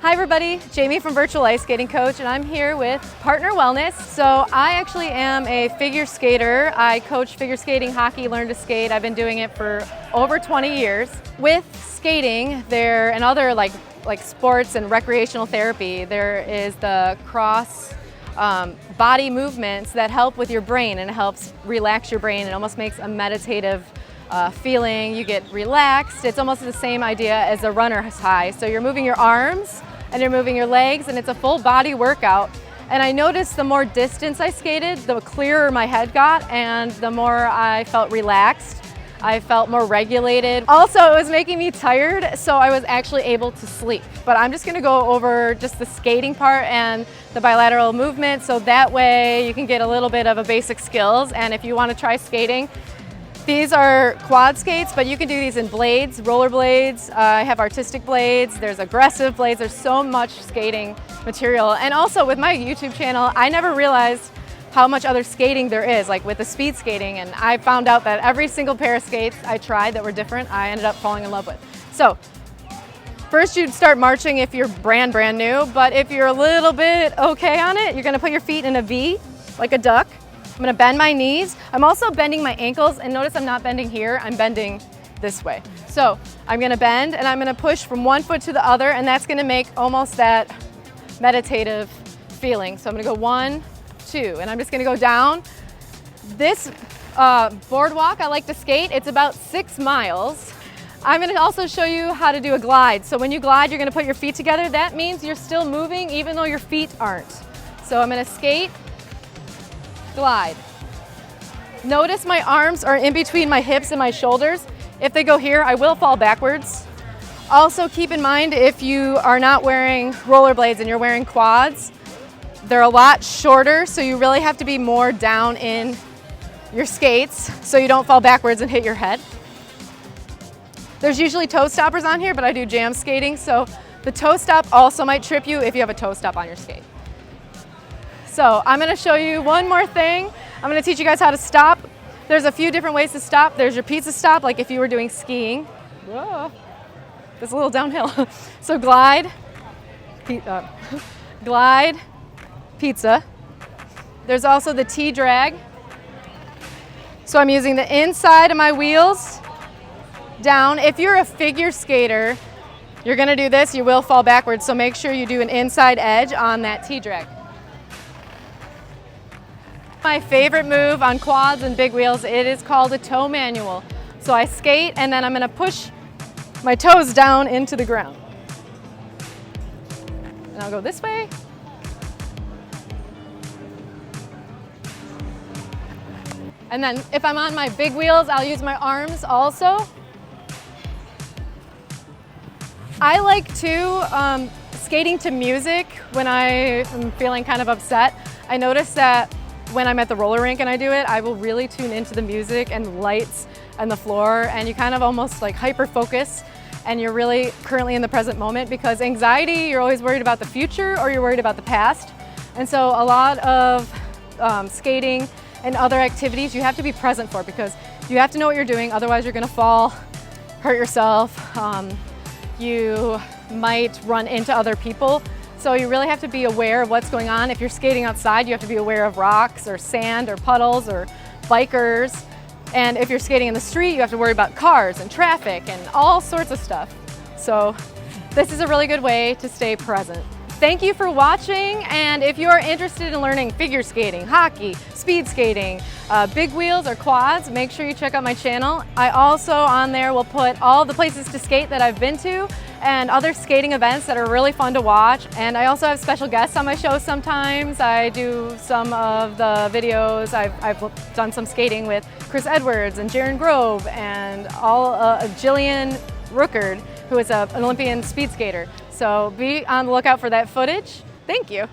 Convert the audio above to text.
Hi everybody, Jamie from Virtual Ice Skating Coach, and I'm here with Partner Wellness. So I actually am a figure skater. I coach figure skating, hockey, learn to skate. I've been doing it for over 20 years. With skating, and other like sports and recreational therapy, there is the cross body movements that help with your brain, and it helps relax your brain. It almost makes a meditative feeling. You get relaxed. It's almost the same idea as a runner's high. So you're moving your arms and you're moving your legs, and it's a full body workout. And I noticed the more distance I skated, the clearer my head got, and the more I felt relaxed. I felt more regulated. Also, it was making me tired, so I was actually able to sleep. But I'm just gonna go over just the skating part and the bilateral movement, so that way you can get a little bit of a basic skills. And if you wanna try skating, these are quad skates, but you can do these in blades, roller blades. I have artistic blades, there's aggressive blades. There's so much skating material. And also with my YouTube channel, I never realized how much other skating there is, like with the speed skating. And I found out that every single pair of skates I tried that were different, I ended up falling in love with. So first you'd start marching if you're brand new, but if you're a little bit okay on it, you're gonna put your feet in a V, like a duck. I'm gonna bend my knees. I'm also bending my ankles, and notice I'm not bending here, I'm bending this way. So I'm gonna bend and I'm gonna push from one foot to the other, and that's gonna make almost that meditative feeling. So I'm gonna go 1, 2, and I'm just gonna go down. This boardwalk I like to skate, it's about 6 miles. I'm gonna also show you how to do a glide. So when you glide, you're gonna put your feet together. That means you're still moving even though your feet aren't. So I'm gonna skate, glide. Notice my arms are in between my hips and my shoulders. If they go here, I will fall backwards. Also keep in mind, if you are not wearing rollerblades and you're wearing quads, they're a lot shorter, so you really have to be more down in your skates so you don't fall backwards and hit your head. There's usually toe stoppers on here, but I do jam skating, so the toe stop also might trip you if you have a toe stop on your skate. So I'm gonna show you one more thing. I'm gonna teach you guys how to stop. There's a few different ways to stop. There's your pizza stop, like if you were doing skiing. Whoa, it's a little downhill. So glide, glide, pizza. There's also the T-drag. So I'm using the inside of my wheels down. If you're a figure skater, you're gonna do this, you will fall backwards, so make sure you do an inside edge on that T-drag. My favorite move on quads and big wheels, it is called a toe manual. So I skate and then I'm gonna push my toes down into the ground. And I'll go this way. And then if I'm on my big wheels, I'll use my arms also. I like to skating to music when I am feeling kind of upset. I notice that when I'm at the roller rink and I do it, I will really tune into the music and the lights and the floor, and you kind of almost like hyper focus, and you're really currently in the present moment, because anxiety, you're always worried about the future or you're worried about the past. And so a lot of skating and other activities you have to be present for, because you have to know what you're doing, otherwise you're gonna fall, hurt yourself. You might run into other people. So you really have to be aware of what's going on. If you're skating outside, you have to be aware of rocks or sand or puddles or bikers. And if you're skating in the street, you have to worry about cars and traffic and all sorts of stuff. So this is a really good way to stay present. Thank you for watching, and if you are interested in learning figure skating, hockey, speed skating, big wheels or quads, make sure you check out my channel. I also on there will put all the places to skate that I've been to and other skating events that are really fun to watch. And I also have special guests on my show sometimes. I do some of the videos. I've done some skating with Chris Edwards and Jaron Grove and Jillian Rookard, who is an Olympian speed skater. So be on the lookout for that footage. Thank you.